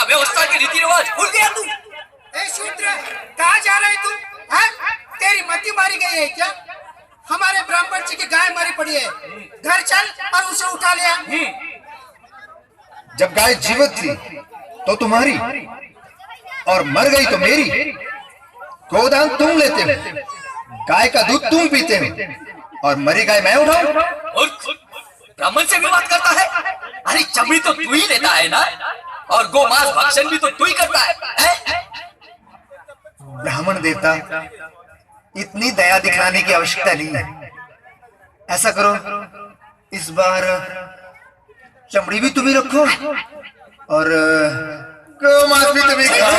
व्यवस्था के रीति रिवाज भूल गया तू? ए शूद्र, कहाँ जा रहे तू? तेरी मती मारी गई है क्या? हमारे ब्राह्मण जी की गाय मरी पड़ी है, घर चल और उसे उठा लिया। जब गाय जीवित थी तो तुम्हारी और मर गई तो मेरी। गोदान तुम लेते हो, गाय का दूध तुम पीते हो और मरी गाय मैं उठाऊं? और ब्राह्मण से भी बात करता है? अरे चमड़ी तो तू ही लेता है ना, और गोमांस भक्षण भी तो तू ही करता है? ब्राह्मण देवता, इतनी दया दिखाने की आवश्यकता नहीं है। ऐसा करो, इस बार चमड़ी भी तुम ही रखो और गोमांस भी तुम ही खाओ।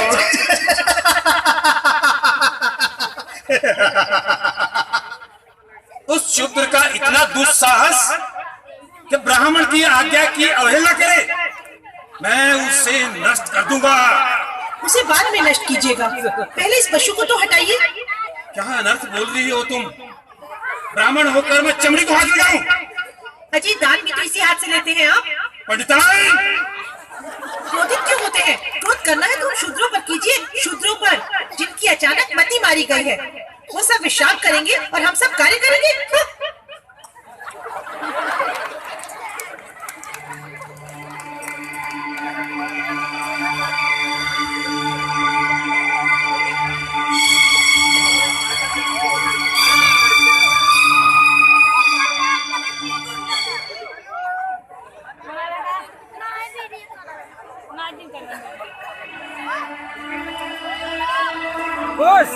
उस शूद्र का इतना दुस्साहस कि ब्राह्मण की आज्ञा की अवहेलना करे, मैं उसे नष्ट कर दूंगा। उसे बाद में नष्ट कीजिएगा, पहले इस पशु को तो हटाइए। क्या अनर्थ बोल रही हो तुम? ब्राह्मण होकर मैं चमड़ी को हाथ लगाऊं? अजी, दान भी तो इसी हाथ से लेते हैं आप। पंडिताई, क्रोधित क्यों होते हैं? क्रोध करना है तो शूद्रों पर कीजिए, शूद्रों पर जिनकी अचानक मति मारी गई है। वो सब विश्राम करेंगे और हम सब कार्य करेंगे। बस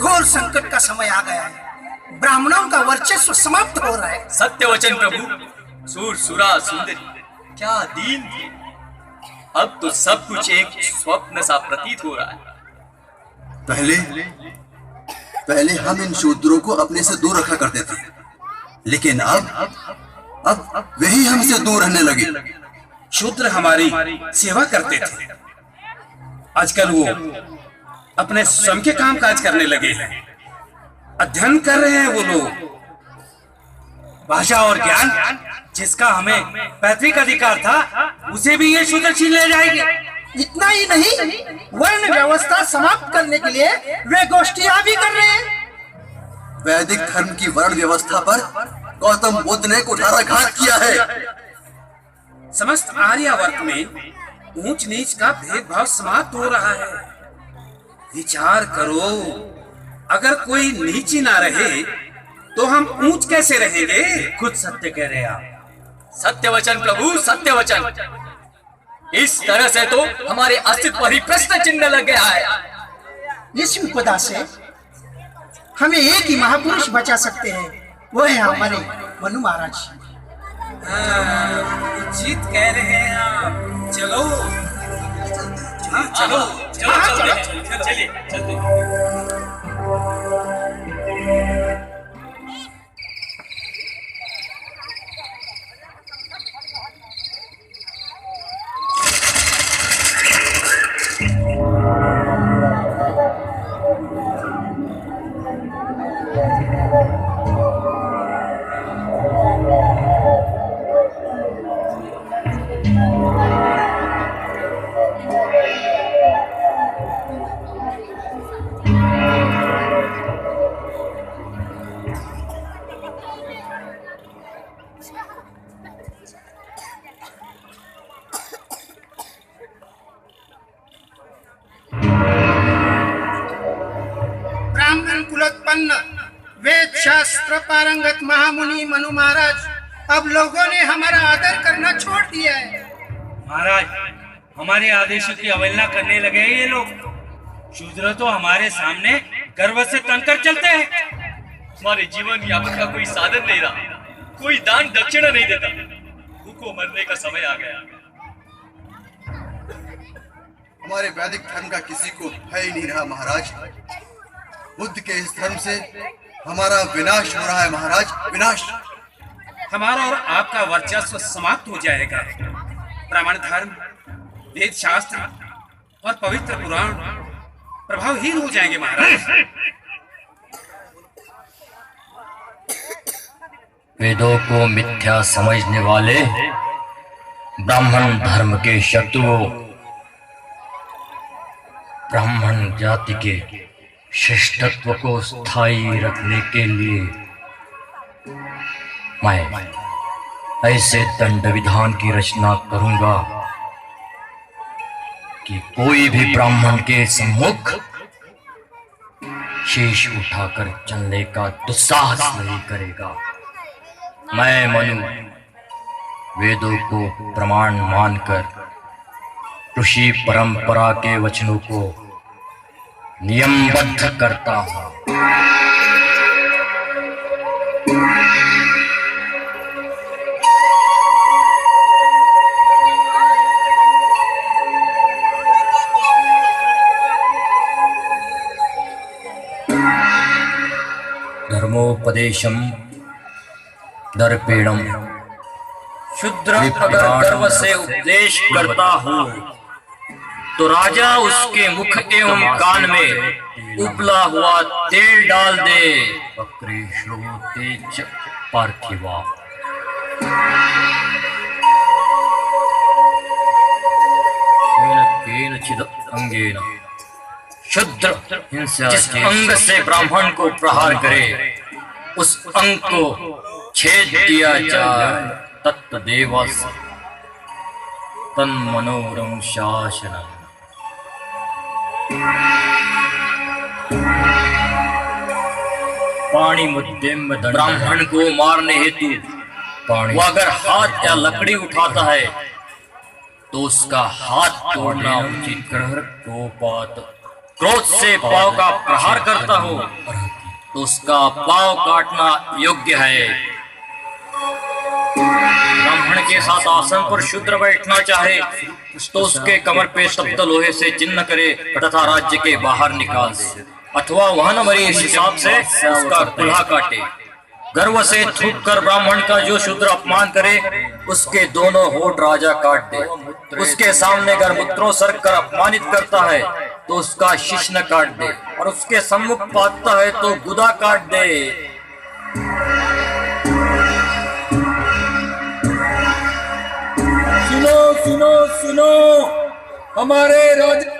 घोर संकट का समय आ गया है, ब्राह्मणों का वर्चस्व समाप्त हो रहा है। सत्य वचन प्रभु। सूर सुरा सुंदरी क्या दीन थे, अब तो सब कुछ एक स्वप्न सा प्रतीत हो रहा है। पहले हम इन शूद्रों को अपने से दूर रखा करते थे, लेकिन अब वही हमसे दूर रहने लगे। शूद्र हमारी सेवा करते थे, आजकल वो अपने स्वयं के काम काज करने लगे हैं, अध्ययन कर रहे हैं वो लोग। भाषा और ज्ञान जिसका हमें पैतृक अधिकार था, उसे भी ये शूद्र छीन ले जाएंगे। इतना ही नहीं, वर्ण व्यवस्था समाप्त करने के लिए वे गोष्ठियां भी कर रहे हैं। वैदिक धर्म की वर्ण व्यवस्था पर गौतम बुद्ध ने कुठाराघात किया है। समस्त आर्यावर्त में ऊंच नीच का भेदभाव समाप्त हो रहा है। विचार करो, अगर कोई नीच ही ना रहे तो हम ऊंच कैसे रहेंगे? खुद सत्य कह रहे हैं आप। सत्य वचन प्रभु, सत्य वचन। इस तरह से तो हमारे अस्तित्व पर ही प्रश्न चिन्ह लग गया है। इस विपदा से हमें एक ही महापुरुष बचा सकते हैं, वो है हमारे मनु महाराज। उचित कह रहे हैं आप। चलो चलो चलिए चलते। संपन्न वेद शास्त्र पारंगत महामुनि मनु महाराज अब लोगों ने हमारा आदर करना छोड़ दिया है। महाराज, हमारे आदेशों की अवहेलना करने लगे हैं ये लोग। शूद्र तो हमारे सामने गर्व से तनकर चलते हैं। हमारे जीवन यापन का कोई साधन नहीं रहा, कोई दान दक्षिणा नहीं देता। भूखों मरने का समय आ गया। हमारे वैदिक धर्म का किसी को भय ही नहीं रहा महाराज। बुद्ध के इस धर्म से हमारा विनाश हो रहा है महाराज, विनाश। हमारा और आपका वर्चस्व समाप्त हो जाएगा। ब्राह्मण धर्म, वेद शास्त्र और पवित्र पुराण प्रभावहीन हो जाएंगे महाराज। वेदों को मिथ्या समझने वाले ब्राह्मण धर्म के शत्रुओं, ब्राह्मण जाति के श्रेष्ठत्व को स्थायी रखने के लिए मैं ऐसे दंड विधान की रचना करूंगा कि कोई भी ब्राह्मण के सम्मुख शीश उठाकर चलने का दुस्साहस नहीं करेगा। मैं मनु वेदों को प्रमाण मानकर ऋषि परंपरा के वचनों को नियमबद्ध करता हूं। धर्मोपदेशम दर्पेणम। शूद्र अगर गर्व से उपदेश करता हो तो राजा उसके मुख एवं कान में उबला हुआ तेल डाल दे। वक्रे श्रोते च पार्थिवा। केनचिद अंगेन। शूद्र जिस अंग से ब्राह्मण को प्रहार करे उस अंग को छेद दिया जाए। तत्देवस तन्मनोरम शासनम। पाणी मुद्देम दंड। ब्राह्मण को मारने हेतु वो अगर हाथ या लकड़ी उठाता है तो उसका हाथ तोड़ना उचित। ग्रह कोपात। क्रोध से पांव का प्रहार करता हो तो उसका पांव काटना योग्य है। ब्राह्मण के साथ आसन पर शूद्र बैठना चाहे तो उसके कमर पे तप्त लोहे से चिन्ह करे तथा राज्य के बाहर निकाल दे, अथवा वह न मरे इस हिसाब से उसका कुल्हा काटे। गर्व से थूक कर ब्राह्मण का जो शूद्र अपमान करे उसके दोनों होठ राजा काट दे। उसके सामने अगर मुद्रों सर कर अपमानित करता है तो उसका शिश्न काट दे, और उसके सम्मुख पाता है तो गुदा काट दे। सुनो सुनो सुनो, हमारे राजा